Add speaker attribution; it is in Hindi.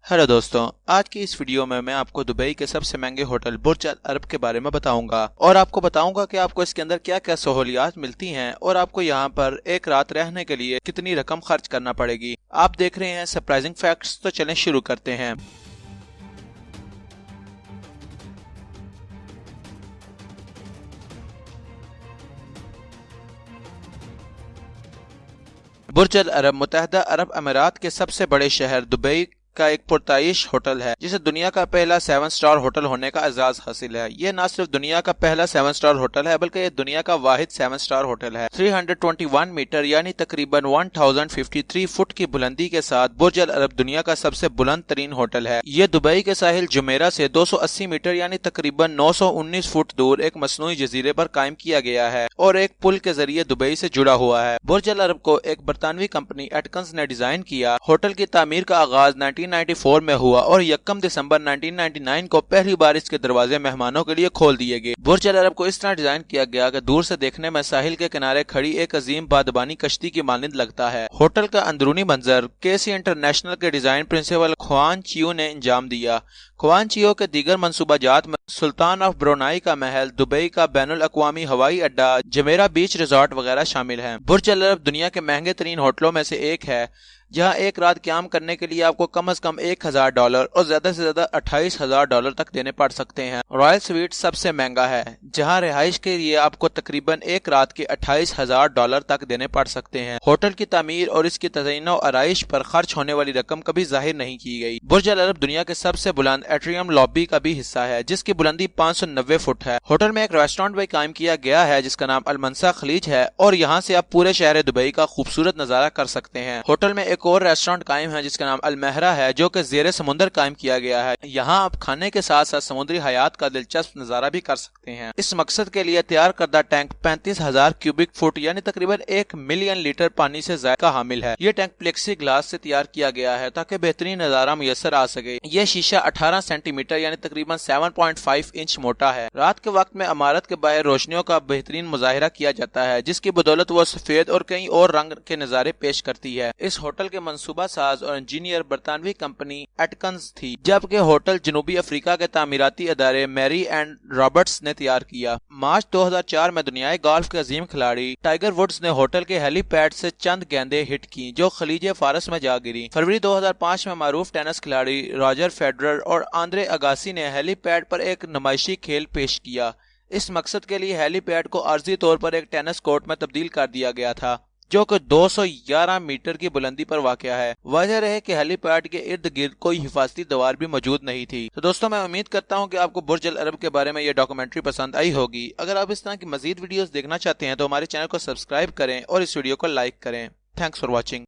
Speaker 1: हेलो दोस्तों, आज की इस वीडियो में मैं आपको दुबई के सबसे महंगे होटल बुर्ज अल अरब के बारे में बताऊंगा और आपको बताऊंगा कि आपको इसके अंदर क्या क्या सहूलियात मिलती हैं और आपको यहाँ पर एक रात रहने के लिए कितनी रकम खर्च करना पड़ेगी। आप देख रहे हैं सरप्राइजिंग फैक्ट्स, तो चलें शुरू करते हैं। बुर्ज अल अरब मुत्तहदा अरब अमीरात के सबसे बड़े शहर दुबई का एक पुरताइश होटल है, जिसे दुनिया का पहला 7 स्टार होटल होने का एजाज हासिल है। ये न सिर्फ दुनिया का पहला 7 स्टार होटल है, बल्कि ये दुनिया का वाहिद 7 स्टार होटल है। 321 मीटर यानी तकरीबन 1053 फुट की बुलंदी के साथ बुर्ज अल अरब दुनिया का सबसे बुलंद तरीन होटल है। ये दुबई के साहिल जुमेरा से 280 मीटर यानी तकरीबन 919 फुट दूर एक मसनूई जजीरे पर कायम किया गया है और एक पुल के जरिए दुबई से जुड़ा हुआ है। बुर्ज अल अरब को एक बरतानवी कंपनी एटकंस ने डिजाइन किया। होटल की तामीर का आगाज 1994 में हुआ और 1 दिसंबर 1999 को पहली बार इसके दरवाजे मेहमानों के लिए खोल दिए गए। बुर्ज अल अरब को इस तरह डिजाइन किया गया कि दूर से देखने में साहिल के किनारे खड़ी एक अजीम बादबानी कश्ती की मानिंद लगता है। होटल का अंदरूनी मंजर केसी इंटरनेशनल के डिजाइन प्रिंसिपल ख्वान चियो ने अंजाम दिया। ख्वान चियो के दीगर मंसूबाजात में सुल्तान ऑफ ब्रुनाई का महल, दुबई का बैनुल अक़वामी हवाई अड्डा, जमेरा बीच रिजॉर्ट वगैरह शामिल हैं। बुर्ज अल अरब दुनिया के महंगे तरीन होटलों में से एक है, जहां एक रात क्याम करने के लिए आपको कम से कम $1000 और ज्यादा से ज्यादा $28,000 तक देने पड़ सकते हैं। रॉयल स्वीट सबसे महंगा है, जहां रिहाइश के लिए आपको तकरीबन एक रात के $28,000 तक देने पड़ सकते हैं। होटल की तामीर और इसकी तज़यीन और आराइश पर खर्च होने वाली रकम कभी जाहिर नहीं की गई। बुर्ज अल अरब दुनिया के सबसे बुलंद एट्रियम लॉबी का भी हिस्सा है, जिसकी बुलंदी 590 फुट है। होटल में एक रेस्टोरेंट भी कायम किया गया है, जिसका नाम अल मनसा खलीज है और यहाँ से आप पूरे शहर दुबई का खूबसूरत नजारा कर सकते हैं। होटल में एक और रेस्टोरेंट कायम है, जिसका नाम अल महरा है, जो कि ज़ेरे समुंदर कायम किया गया है। यहाँ आप खाने के साथ साथ समुद्री हयात का दिलचस्प नजारा भी कर सकते हैं। इस मकसद के लिए तैयार करदा टैंक 35,000 क्यूबिक फुट यानी तकरीबन 1 मिलियन लीटर पानी से ज़ायका हामिल है। ये टैंक प्लेक्सी ग्लास से तैयार किया गया है ताकि बेहतरीन नजारा मुयसर आ सके। यह शीशा 18 सेंटीमीटर यानी तकरीबन 7.5 इंच मोटा है। रात के वक्त में इमारत के बाहर रोशनियों का बेहतरीन मुजाहिरा किया जाता है, जिसकी बदौलत वो सफेद और कई और रंग के नजारे पेश करती है। इस होटल के मंसूबा साज और इंजीनियर बरतानवी कंपनी एटकंस थी, जबकि होटल जनूबी अफ्रीका के तामीराती अदारे मैरी एंड रॉबर्ट्स ने तैयार किया। मार्च 2004 में दुनियाई गोल्फ के अजीम खिलाड़ी टाइगर वुड्स ने होटल के हेलीपैड से चंद गेंदें हिट की, जो खलीज फारस में जा गिरी। फरवरी 2005 में मारूफ टेनिस खिलाड़ी रॉजर फेडरर और आंद्रे अगासी ने हेलीपैड पर एक नुमाइशी खेल पेश किया। इस मकसद के लिए हेलीपैड को आर्जी तौर पर एक टेनिस कोर्ट में तब्दील कर दिया गया था, जो कि 211 मीटर की बुलंदी पर वाक़या है। वजह रहे कि हेलीपैड के इर्द गिर्द कोई हिफाजती दीवार भी मौजूद नहीं थी। तो दोस्तों, मैं उम्मीद करता हूं कि आपको बुर्ज अल अरब के बारे में यह डॉक्यूमेंट्री पसंद आई होगी। अगर आप इस तरह की मजीद वीडियोस देखना चाहते हैं तो हमारे चैनल को सब्सक्राइब करें और इस वीडियो को लाइक करें। Thanks for watching.